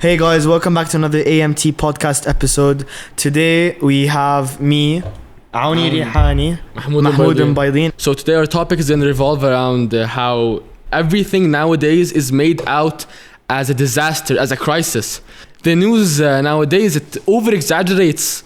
Hey guys, welcome back to another AMT podcast episode. Today we have me, Awni Rihani, Mahmoud and Baydeen. So today our topic is going to revolve around how everything nowadays is made out as a disaster, as a crisis. The news nowadays, it over-exaggerates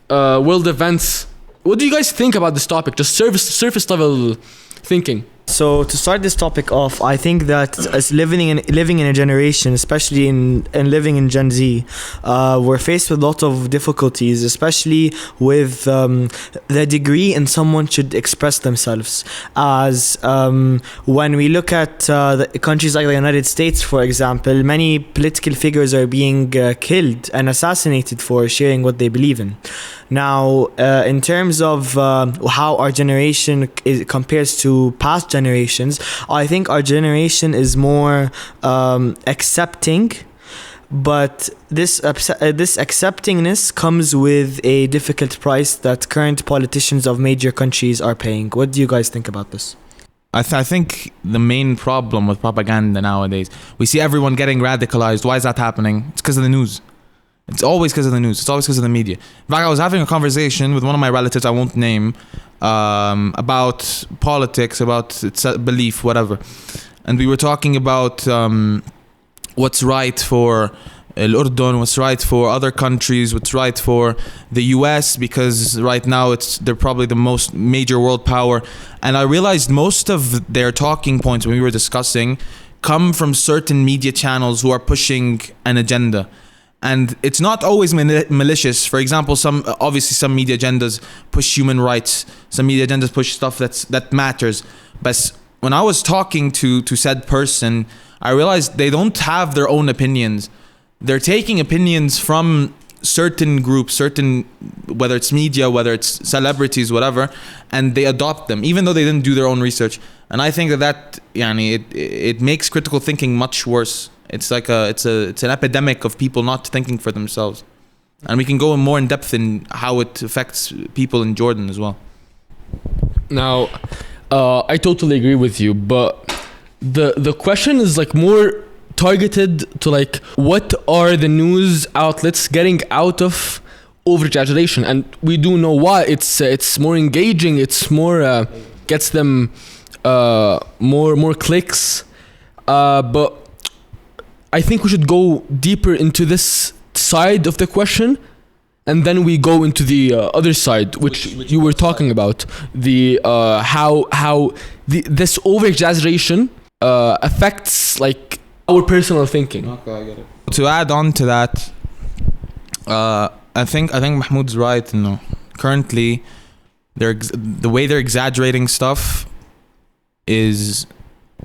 world events. What do you guys think about this topic? Just surface level thinking. So to start this topic off, I think that as living in a generation, especially in living in Gen Z, we're faced with a lot of difficulties, especially with the degree in someone should express themselves. As when we look at the countries like the United States, for example, many political figures are being killed and assassinated for sharing what they believe in. Now, in terms of how our generation compares to past generations, I think our generation is more accepting, but this acceptingness comes with a difficult price that current politicians of major countries are paying. What do you guys think about this? I think the main problem with propaganda nowadays, we see everyone getting radicalized. Why is that happening? It's because of the news. It's always because of the news. It's always because of the media. In fact, I was having a conversation with one of my relatives, I won't name, about politics, about belief, whatever. And we were talking about what's right for Urdun, what's right for other countries, what's right for the US, because right now they're probably the most major world power. And I realized most of their talking points when we were discussing come from certain media channels who are pushing an agenda. And it's not always malicious. For example, some media agendas push human rights. Some media agendas push stuff that matters. But when I was talking to said person, I realized they don't have their own opinions. They're taking opinions from certain groups, whether it's media, whether it's celebrities, whatever, and they adopt them, even though they didn't do their own research. And I think that it makes critical thinking much worse. It's like it's an epidemic of people not thinking for themselves, and we can go more in depth in how it affects people in Jordan as well. Now, I totally agree with you, but the question is like more targeted to like what are the news outlets getting out of over-exaggeration, and we do know why. It's more engaging. It's more gets them more clicks, but I think we should go deeper into this side of the question, and then we go into the other side, which you were talking about, the how this over-exaggeration affects like our personal thinking. Okay, I get it. To add on to that, I think Mahmoud's right. Currently, the way they're exaggerating stuff is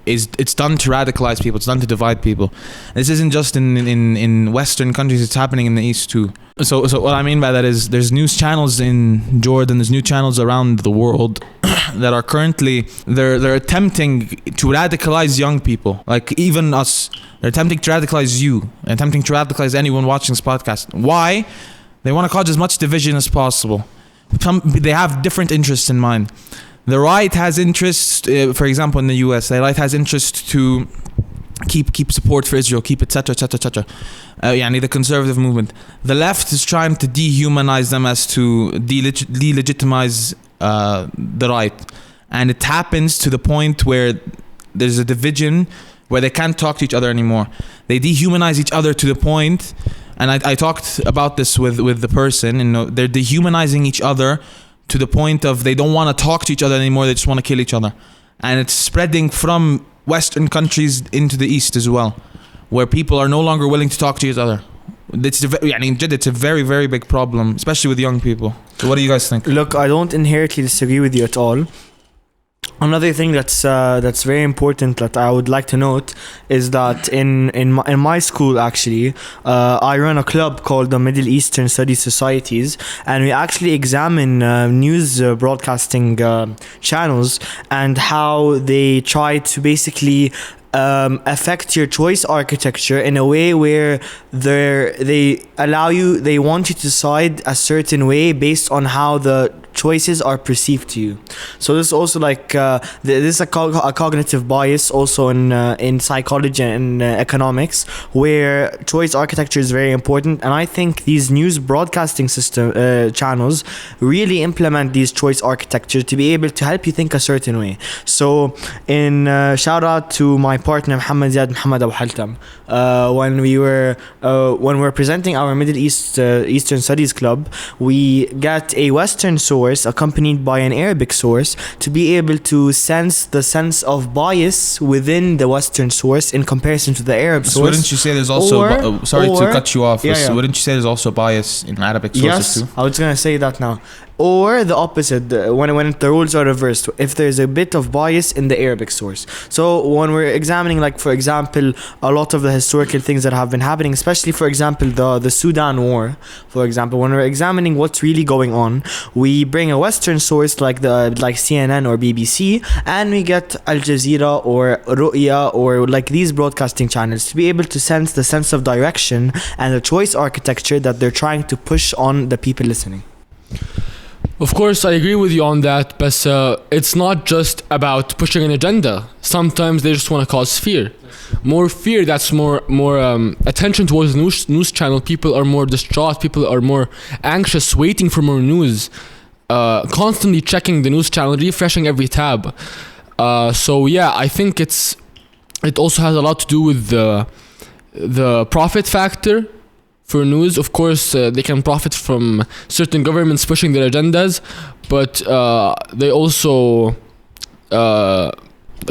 it's done to radicalize people. It's done to divide people. This isn't just in Western countries. It's happening in the East too. So what I mean by that is there's news channels in Jordan. There's news channels around the world that are currently they're attempting to radicalize young people, like even us. They're attempting to radicalize you, attempting to radicalize anyone watching this podcast. Why? They want to cause as much division as possible. They have different interests in mind. The right has interest, for example, in the US, the right has interest to keep support for Israel, keep etc. The conservative movement. The left is trying to dehumanize them as to delegitimize the right. And it happens to the point where there's a division where they can't talk to each other anymore. They dehumanize each other to the point, and I talked about this with the person, and they're dehumanizing each other to the point of they don't want to talk to each other anymore. They just want to kill each other. And it's spreading from Western countries into the East as well, where people are no longer willing to talk to each other. It's a very, very big problem, especially with young people. So what do you guys think? Look, I don't inherently disagree with you at all. Another thing that's very important that I would like to note is that in my school, actually, I run a club called the Middle Eastern Studies Societies, and we actually examine news broadcasting channels and how they try to basically affect your choice architecture in a way where they want you to decide a certain way based on how the choices are perceived to you. So this is also like this is a cognitive bias also in psychology and economics, where choice architecture is very important. And I think these news broadcasting system channels really implement these choice architecture to be able to help you think a certain way. So in shout out to my partner Muhammad Abu Haltam, when we were presenting our Middle East Eastern Studies Club, we got a Western source accompanied by an Arabic source to be able to sense the sense of bias within the Western source in comparison to the Arab source. Wouldn't you say there's also sorry to cut you off? Yeah. Wouldn't you say there's also bias in Arabic sources too? I was gonna say that now. Or the opposite, when the roles are reversed, if there's a bit of bias in the Arabic source. So when we're examining, like for example, a lot of the historical things that have been happening, especially for example the Sudan war, for example, when we're examining what's really going on, we bring a Western source like CNN or BBC, and we get Al Jazeera or Ru'ya or like these broadcasting channels to be able to sense the sense of direction and the choice architecture that they're trying to push on the people listening. Of course, I agree with you on that, but it's not just about pushing an agenda. Sometimes they just want to cause fear. More fear, that's more attention towards the news channel. People are more distraught. People are more anxious, waiting for more news. Constantly checking the news channel, refreshing every tab. So yeah, I think it also has a lot to do with the profit factor. For news, of course, they can profit from certain governments pushing their agendas, but they also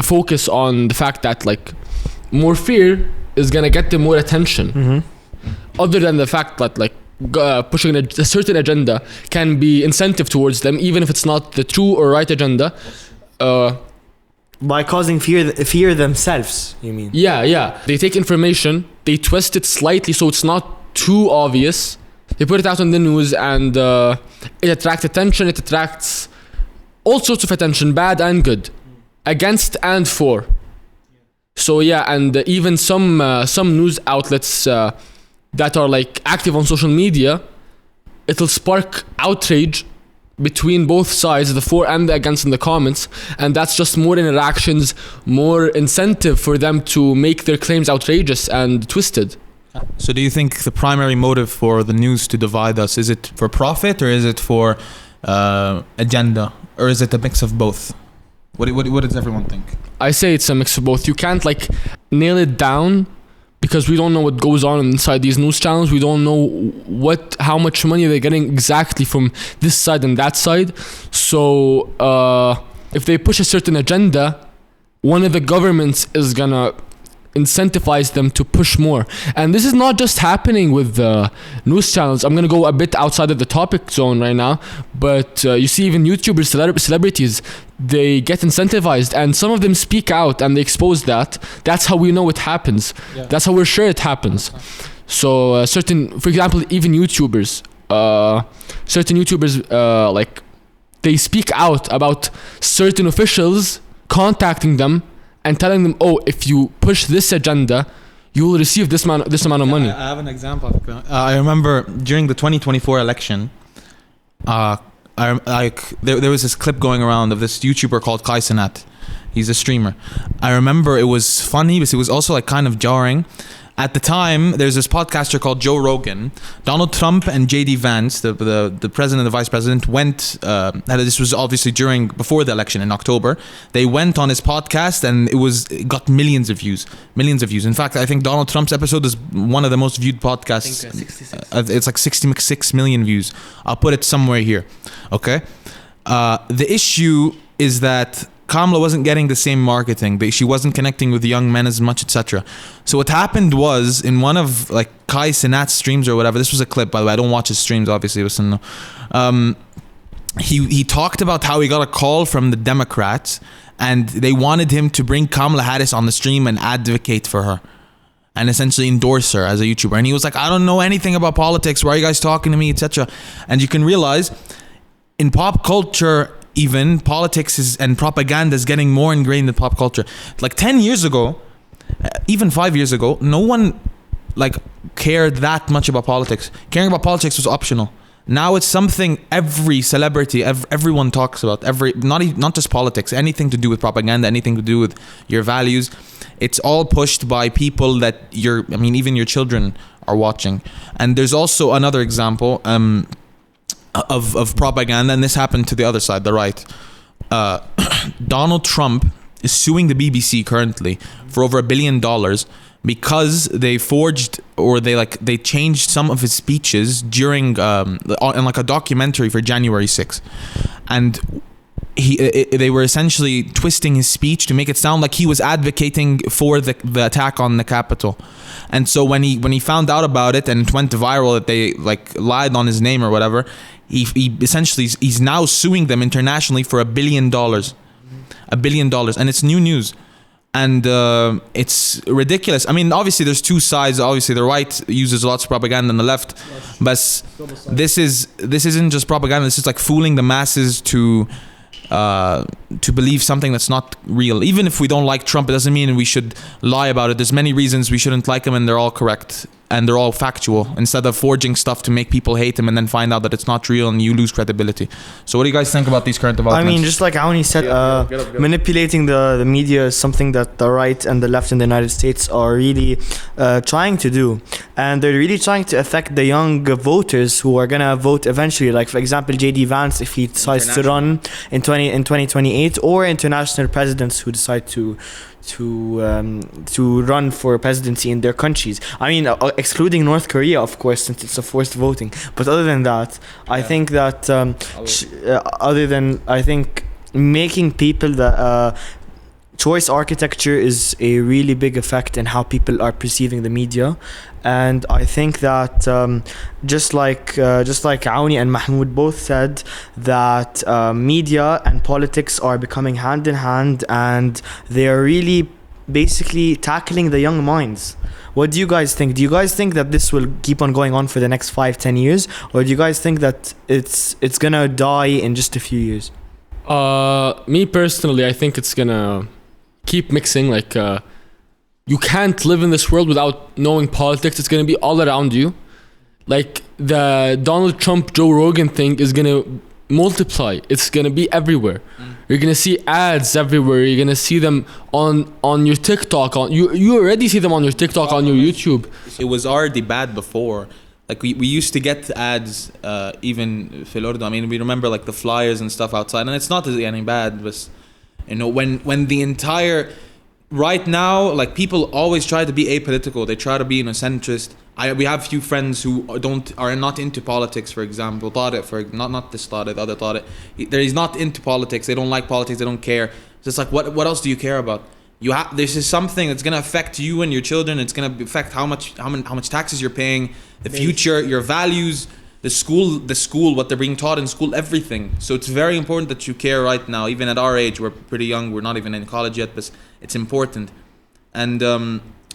focus on the fact that like more fear is gonna get them more attention. Mm-hmm. Other than the fact that like pushing a certain agenda can be incentive towards them, even if it's not the true or right agenda. By causing fear themselves, you mean? Yeah. They take information, they twist it slightly so it's not too obvious. They put it out on the news, and it attracts attention. It attracts all sorts of attention, bad and good, against and for. So yeah, and even some news outlets that are like active on social media, it'll spark outrage between both sides, the for and the against in the comments, and that's just more interactions, more incentive for them to make their claims outrageous and twisted. So do you think the primary motive for the news to divide us, is it for profit or is it for agenda, or is it a mix of both? What does everyone think? I say it's a mix of both. You can't like nail it down because we don't know what goes on inside these news channels. We don't know how much money they're getting exactly from this side and that side. So if they push a certain agenda, one of the governments is gonna incentivize them to push more. And this is not just happening with the news channels. I'm gonna go a bit outside of the topic zone right now, but you see even YouTubers, celebrities, they get incentivized, and some of them speak out and they expose that. That's how we know it happens. Yeah. That's how we're sure it happens. So for example, even YouTubers, like they speak out about certain officials contacting them and telling them, oh, if you push this agenda, you will receive this amount of money. I have an example. I remember during the 2024 election, there was this clip going around of this YouTuber called Kai Cenat. He's a streamer. I remember it was funny, but it was also like kind of jarring. At the time, there's this podcaster called Joe Rogan. Donald Trump and JD Vance, the president and the vice president, went. This was obviously before the election in October. They went on his podcast, and it got millions of views. In fact, I think Donald Trump's episode is one of the most viewed podcasts. I think 66. It's like 66 million views. I'll put it somewhere here. Okay. The issue is that Kamala wasn't getting the same marketing. She wasn't connecting with the young men as much, etc. So what happened was, in one of like Kai Cenat's streams or whatever, this was a clip, by the way, I don't watch his streams, obviously. He talked about how he got a call from the Democrats and they wanted him to bring Kamala Harris on the stream and advocate for her and essentially endorse her as a YouTuber. And he was like, I don't know anything about politics. Why are you guys talking to me, etc. And you can realize in pop culture, even politics and propaganda is getting more ingrained in pop culture. Like 10 years ago, even 5 years ago, no one like cared that much about politics. Caring about politics was optional. Now it's something every celebrity, everyone talks about. Not just politics, anything to do with propaganda, anything to do with your values. It's all pushed by people that even your children are watching. And there's also another example of propaganda, and this happened to the other side, the right. Donald Trump is suing the BBC currently for over $1 billion because they forged or they changed some of his speeches during in like a documentary for January 6th, and they were essentially twisting his speech to make it sound like he was advocating for the attack on the Capitol. And so when he found out about it and it went viral that they like lied on his name or whatever, he essentially he's now suing them internationally for $1 billion. $1 billion, and it's new news. And it's ridiculous. I mean, obviously there's two sides. Obviously the right uses lots of propaganda than the left, but this isn't just propaganda. This is like fooling the masses to believe something that's not real. Even if we don't like Trump, it doesn't mean we should lie about it. There's many reasons we shouldn't like him, and they're all correct and they're all factual, instead of forging stuff to make people hate him and then find out that it's not real and you lose credibility. So what do you guys think about these current developments? I mean, just like Awni said, manipulating the media is something that the right and the left in the United States are really trying to do. And they're really trying to affect the young voters who are going to vote eventually. Like, for example, J.D. Vance, if he decides to run in 2028, or international presidents who decide to run for presidency in their countries. I mean, excluding North Korea, of course, since it's a forced voting. But other than that, I think that I think making people that choice architecture is a really big effect in how people are perceiving the media. And I think that just like Awni and Mahmoud both said, that media and politics are becoming hand in hand, and they are really basically tackling the young minds. What do you guys think? Do you guys think that this will keep on going on for the next 5-10 years, or do you guys think that it's gonna die in just a few years? Me personally, I think it's gonna keep mixing. Like, you can't live in this world without knowing politics. It's gonna be all around you. Like, the Donald Trump, Joe Rogan thing is gonna multiply. It's gonna be everywhere. You're gonna see ads everywhere. You're gonna see them on your TikTok. You already see them on your TikTok, on your YouTube. It was already bad before. Like, we used to get ads even في الأردن. I mean, we remember like the flyers and stuff outside, and it's not any bad, but you know, when the entire right now, like, people always try to be apolitical. They try to be centrist. We have few friends who are not into politics. For example, Tareq, not this Tareq, the other Tareq. He's not into politics. They don't like politics. They don't care. It's just like, what else do you care about? This is something that's gonna affect you and your children. It's gonna affect how much taxes you're paying, the future, your values, the school, what they're being taught in school, everything. So it's very important that you care right now. Even at our age, we're pretty young. We're not even in college yet, but it's important. And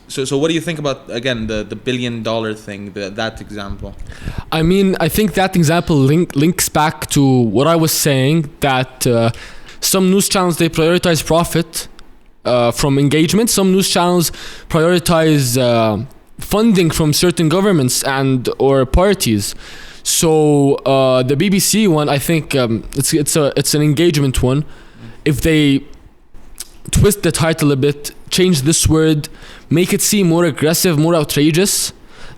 so what do you think about, again, the $1 billion thing, that example? I mean, I think that example links back to what I was saying, that some news channels, they prioritize profit from engagement. Some news channels prioritize funding from certain governments or parties. So the BBC one, I think it's an engagement one. If they twist the title a bit, change this word, make it seem more aggressive, more outrageous,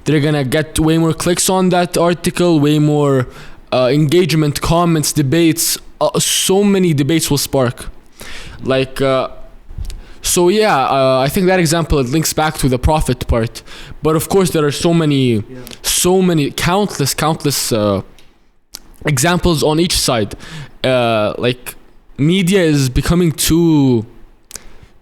they're gonna get way more clicks on that article, way more engagement, comments, debates. So many debates will spark. Like, so yeah, I think that example, it links back to the profit part. But of course, there are so many, countless examples on each side. Like, media is becoming too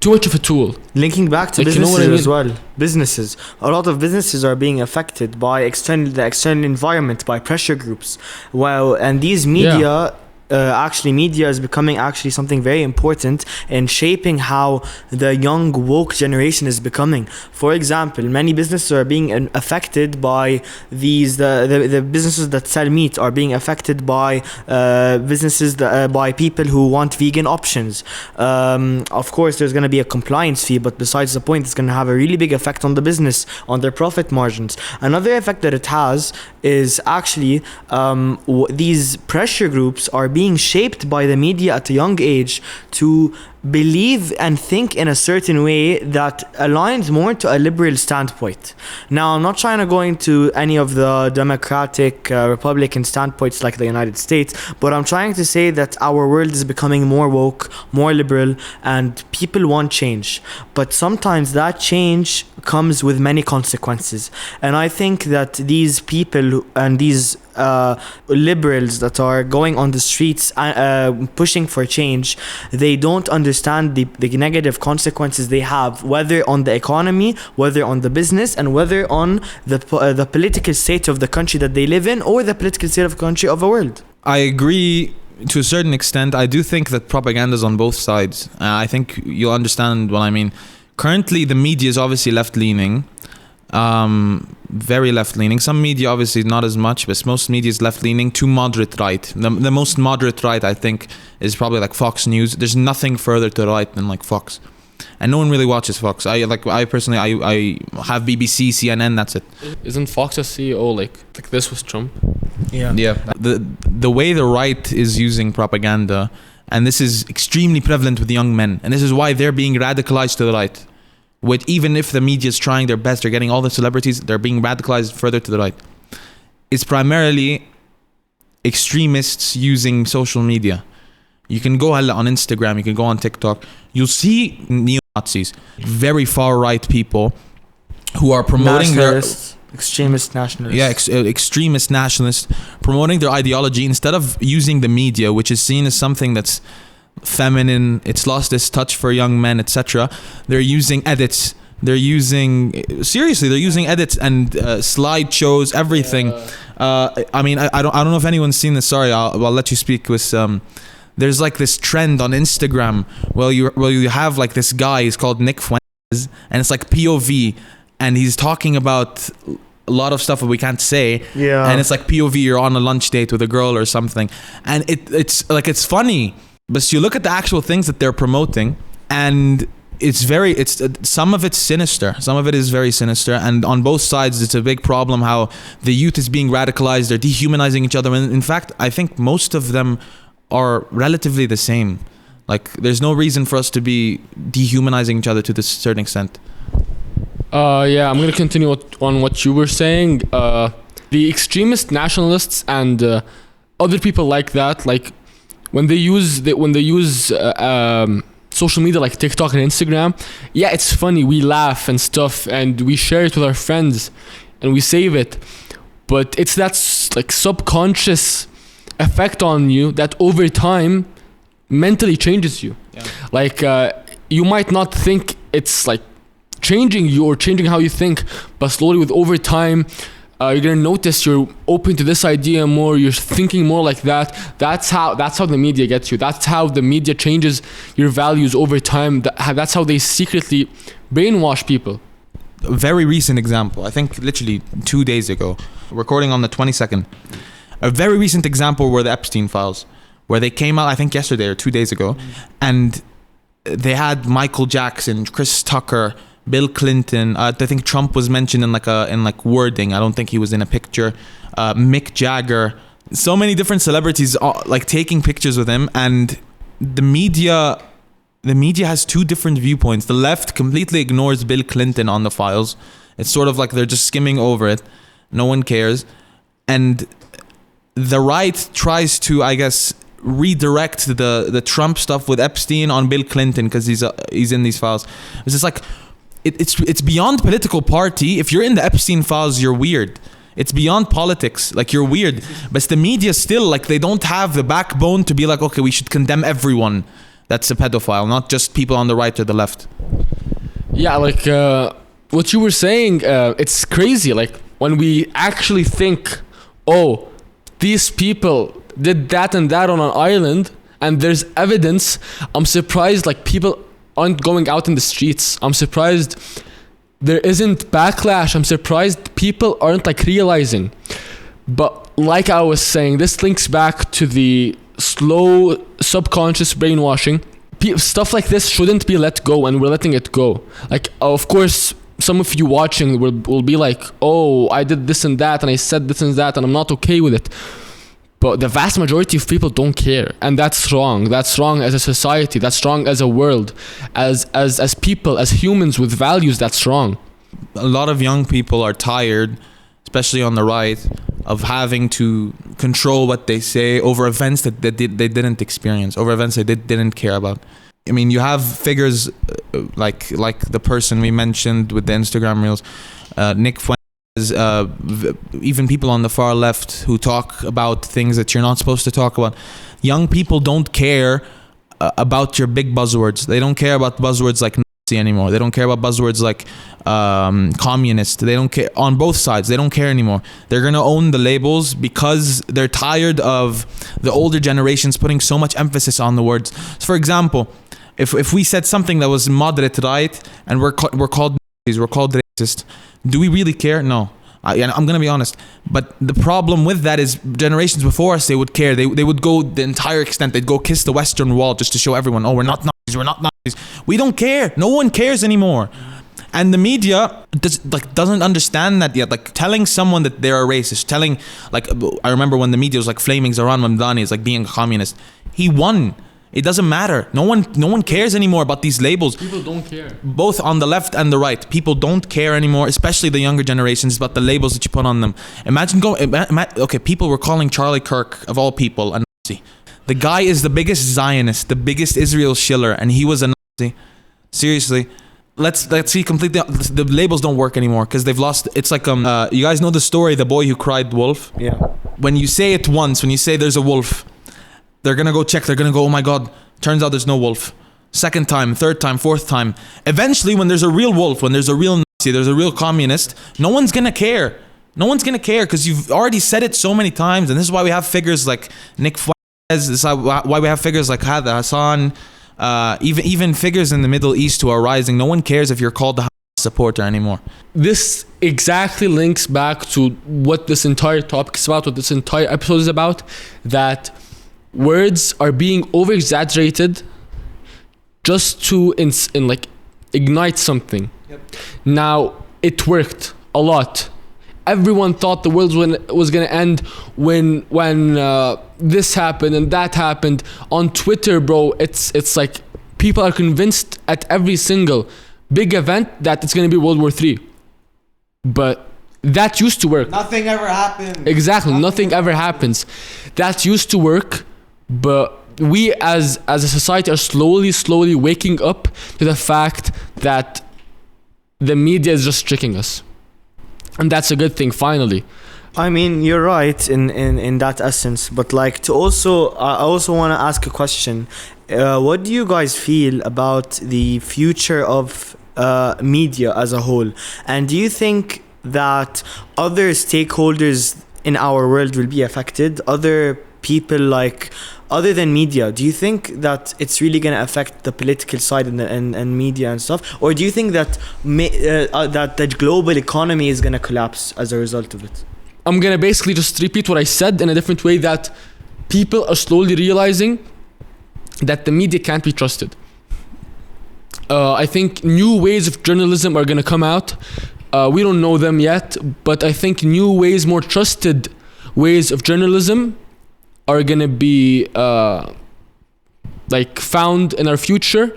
much of a tool. Linking back to businesses as well. Businesses. A lot of businesses are being affected by the external environment, by pressure groups. Well, and these media actually media is becoming actually something very important in shaping how the young woke generation is becoming. For example, many businesses are being affected by these the businesses that sell meat are being affected by businesses that, by people who want vegan options. Of course there's going to be a compliance fee, but besides the point, it's going to have a really big effect on the business, on their profit margins. Another effect that it has is actually these pressure groups are being shaped by the media at a young age to believe and think in a certain way that aligns more to a liberal standpoint. Now, I'm not trying to go into any of the democratic Republican standpoints like the United States, but I'm trying to say that our world is becoming more woke, more liberal, and people want change. But sometimes that change comes with many consequences. And I think that these people and these liberals that are going on the streets pushing for change, they don't understand the negative consequences they have, whether on the economy, whether on the business, and whether on the political state of the country that they live in, or the political state of the country of the world. I agree to a certain extent. I do think that propaganda is on both sides. I think you'll understand what I mean. Currently, the media is obviously left-leaning. Very left-leaning. Some media obviously not as much, but most media is left-leaning to moderate right. The most moderate right, I think, is probably like Fox News. There's nothing further to the right than like Fox, and no one really watches Fox. I personally I have BBC, CNN. That's it. Isn't Fox a CEO like this was Trump? Yeah. The way the right is using propaganda, and this is extremely prevalent with young men, and this is why they're being radicalized to the right. With even if the media is trying their best, they're getting all the celebrities, they're being radicalized further to the right. It's primarily extremists using social media. You can go on Instagram, you can go on TikTok, you'll see neo-Nazis, very far right people who are promoting extremist nationalists. Yeah, extremist nationalists promoting their ideology instead of using the media, which is seen as something that's feminine, it's lost its touch for young men, etc. They're using edits. They're using edits and slideshows, everything. I mean, I don't know if anyone's seen this. Sorry, I'll let you speak. With there's like this trend on Instagram where you have like this guy. He's called Nick Fuentes, and it's like POV, and he's talking about a lot of stuff that we can't say. Yeah. And it's like POV. You're on a lunch date with a girl or something, and it's funny. But you look at the actual things that they're promoting, and it's some of it's sinister. Some of it is very sinister, and on both sides, it's a big problem how the youth is being radicalized. They're dehumanizing each other, and in fact, I think most of them are relatively the same. Like, there's no reason for us to be dehumanizing each other to this certain extent. Yeah, I'm gonna continue on what you were saying. The extremist nationalists and other people like that, like. When they use social media like TikTok and Instagram, yeah, it's funny. We laugh and stuff, and we share it with our friends, and we save it. But it's that like subconscious effect on you that over time mentally changes you. Yeah. Like you might not think it's like changing you or changing how you think, but slowly with over time. You're gonna notice you're open to this idea more. You're thinking more like that. That's how the media gets you. That's how the media changes your values over time. That's how they secretly brainwash people. A very recent example. I think literally 2 days ago, recording on the 22nd. A very recent example were the Epstein files, where they came out. I think yesterday or 2 days ago, and they had Michael Jackson, Chris Tucker, Bill Clinton. I think Trump was mentioned in like wording. I don't think he was in a picture. Mick Jagger. So many different celebrities like taking pictures with him, and the media has two different viewpoints. The left completely ignores Bill Clinton on the files. It's sort of like they're just skimming over it. No one cares. And the right tries to, I guess, redirect the Trump stuff with Epstein on Bill Clinton because he's in these files. It's just like it's beyond political party. If you're in the Epstein files, you're weird. It's beyond politics. Like, you're weird. But the media still, like, they don't have the backbone to be like, okay, we should condemn everyone that's a pedophile, not just people on the right or the left. Yeah, like what you were saying, it's crazy. Like, when we actually think, oh, these people, did that and that on an island, and there's evidence, I'm surprised like people aren't going out in the streets. I'm surprised there isn't backlash. I'm surprised people aren't like realizing. But like I was saying, this links back to the slow subconscious brainwashing. Stuff like this shouldn't be let go, and we're letting it go. Like, of course, some of you watching will be like, oh, I did this and that, and I said this and that, and I'm not okay with it. But the vast majority of people don't care, and that's wrong. That's wrong as a society. That's wrong as a world, as people, as humans with values. That's wrong. A lot of young people are tired, especially on the right, of having to control what they say over events that they didn't experience, over events they didn't care about. I mean, you have figures like the person we mentioned with the Instagram reels, Nick Fuentes, even people on the far left who talk about things that you're not supposed to talk about. Young people don't care about your big buzzwords. They don't care about buzzwords like Nazi anymore. They don't care about buzzwords like communist. They don't care on both sides. They don't care anymore. They're gonna own the labels because they're tired of the older generations putting so much emphasis on the words. So for example, if we said something that was moderate right and we're called Nazis, we're called racist, do we really care? No. I'm gonna be honest, but the problem with that is generations before us, they would care. They would go the entire extent. They'd go kiss the Western Wall just to show everyone, oh, we're not Nazis, we're not Nazis. We don't care. No one cares anymore. And the media doesn't understand that yet. Like telling someone that they're a racist, I remember when the media was like flaming Zoran Mamdani as like being a communist. He won. It doesn't matter. No one cares anymore about these labels. People don't care. Both on the left and the right. People don't care anymore, especially the younger generations, about the labels that you put on them. Okay, people were calling Charlie Kirk, of all people, a Nazi. The guy is the biggest Zionist, the biggest Israel shiller, and he was a Nazi. Seriously. Let's see completely. The labels don't work anymore because they've lost. It's like you guys know the story, the boy who cried wolf. Yeah. When you say it once, when you say there's a wolf, they're gonna go check. They're gonna go, oh my god, turns out there's no wolf. Second time, third time, fourth time. Eventually, when there's a real wolf, when there's a real Nazi, there's a real communist, no one's gonna care. No one's gonna care because you've already said it so many times, and this is why we have figures like Nick Fuentes. This is why we have figures like Hada Hassan. Even figures in the Middle East who are rising. No one cares if you're called the Hamas supporter anymore. This exactly links back to what this entire topic is about, what this entire episode is about, that words are being over-exaggerated just to ignite something. Yep. Now, it worked a lot. Everyone thought the world was gonna end when this happened and that happened. On Twitter, bro, it's like people are convinced at every single big event that it's gonna be World War III. But that used to work. Nothing ever happened. Exactly, nothing ever happens. That used to work, but we as a society are slowly waking up to the fact that the media is just tricking us. And that's a good thing, finally. I mean, you're right in that essence, but like I also want to ask a question. What do you guys feel about the future of media as a whole? And do you think that other stakeholders in our world will be affected? Other people other than media, do you think that it's really going to affect the political side and media and stuff? Or do you think that that the global economy is going to collapse as a result of it? I'm going to basically just repeat what I said in a different way, that people are slowly realizing that the media can't be trusted. I think new ways of journalism are going to come out. We don't know them yet, but I think new ways, more trusted ways of journalism are gonna be found in our future,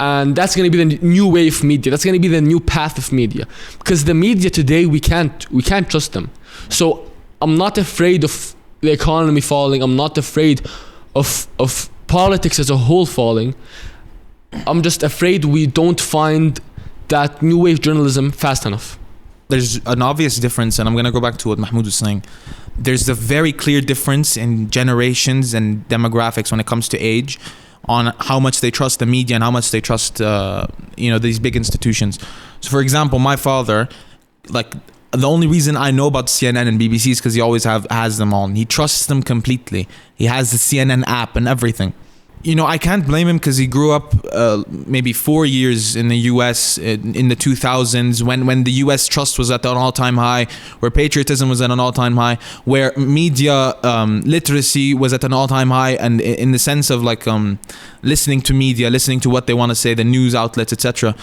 and that's gonna be the new way of media. That's gonna be the new path of media, because the media today we can't trust them. So I'm not afraid of the economy falling. I'm not afraid of politics as a whole falling. I'm just afraid we don't find that new wave journalism fast enough. There's an obvious difference, and I'm gonna go back to what Mahmoud was saying. There's a very clear difference in generations and demographics when it comes to age, on how much they trust the media and how much they trust these big institutions. So for example, my father, the only reason I know about CNN and BBC is because he always has them on. He trusts them completely. He has the CNN app and everything. You know, I can't blame him because he grew up maybe 4 years in the US in the 2000s when the US trust was at an all-time high, where patriotism was at an all-time high, where media literacy was at an all-time high, and in the sense of like listening to media, listening to what they want to say, the news outlets, etc.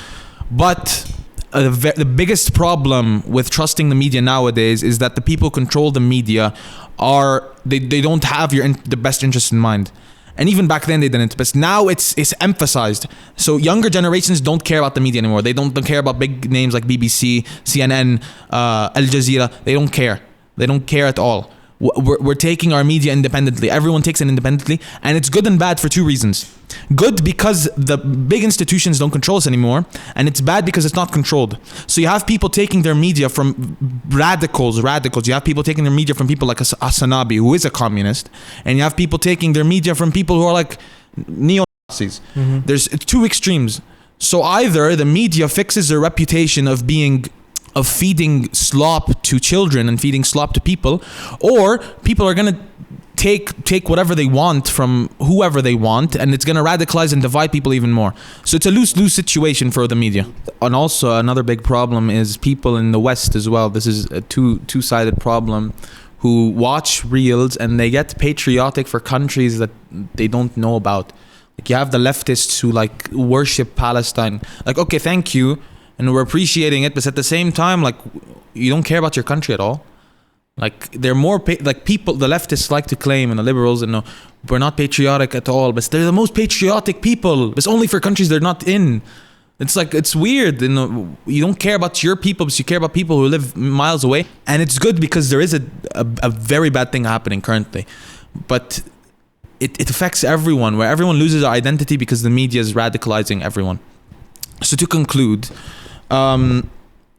But the biggest problem with trusting the media nowadays is that the people who control the media they don't have the best interest in mind. And even back then they didn't, but now it's emphasized. So younger generations don't care about the media anymore. They don't care about big names like BBC, CNN, Al Jazeera. They don't care. They don't care at all. We're taking our media independently. Everyone takes it independently, and it's good and bad for two reasons. Good because the big institutions don't control us anymore, and it's bad because it's not controlled. So you have people taking their media from radicals. You have people taking their media from people like Asanabi, who is a communist, and you have people taking their media from people who are like neo-Nazis. Mm-hmm. There's two extremes. So either the media fixes their reputation of feeding slop to children and feeding slop to people, or people are gonna take whatever they want from whoever they want, and it's gonna radicalize and divide people even more. So it's a lose-lose situation for the media. And also another big problem is people in the West as well. This is a two-sided problem, who watch reels and they get patriotic for countries that they don't know about. Like you have the leftists who like worship Palestine. Like, okay, thank you, and we're appreciating it, but at the same time, like, you don't care about your country at all. Like, they're more like people. The leftists like to claim, and the liberals, and no, we're not patriotic at all. But they're the most patriotic people. It's only for countries they're not in. It's like, it's weird. You know, you don't care about your people, but you care about people who live miles away. And it's good because there is a very bad thing happening currently, but it affects everyone. Where everyone loses their identity because the media is radicalizing everyone. So to conclude,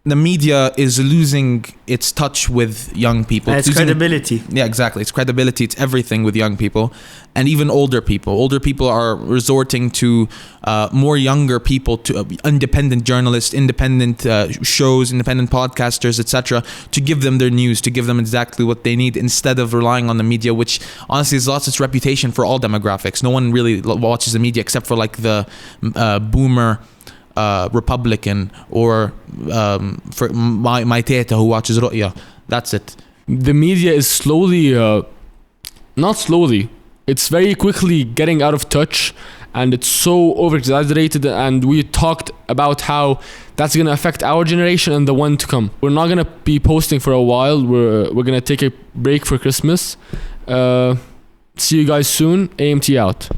the media is losing its touch with young people. And its credibility. Yeah, exactly. It's credibility. It's everything with young people, and even older people. Older people are resorting to more younger people, to independent journalists, independent shows, independent podcasters, etc., to give them their news, to give them exactly what they need, instead of relying on the media, which honestly has lost its reputation for all demographics. No one really watches the media except for like the boomer Republican, or for my teta who watches Ru'ya. That's it. The media is slowly, not slowly, it's very quickly getting out of touch, and it's so over exaggerated, and we talked about how that's going to affect our generation and the one to come. We're not going to be posting for a while. We're going to take a break for Christmas. See you guys soon. AMT out.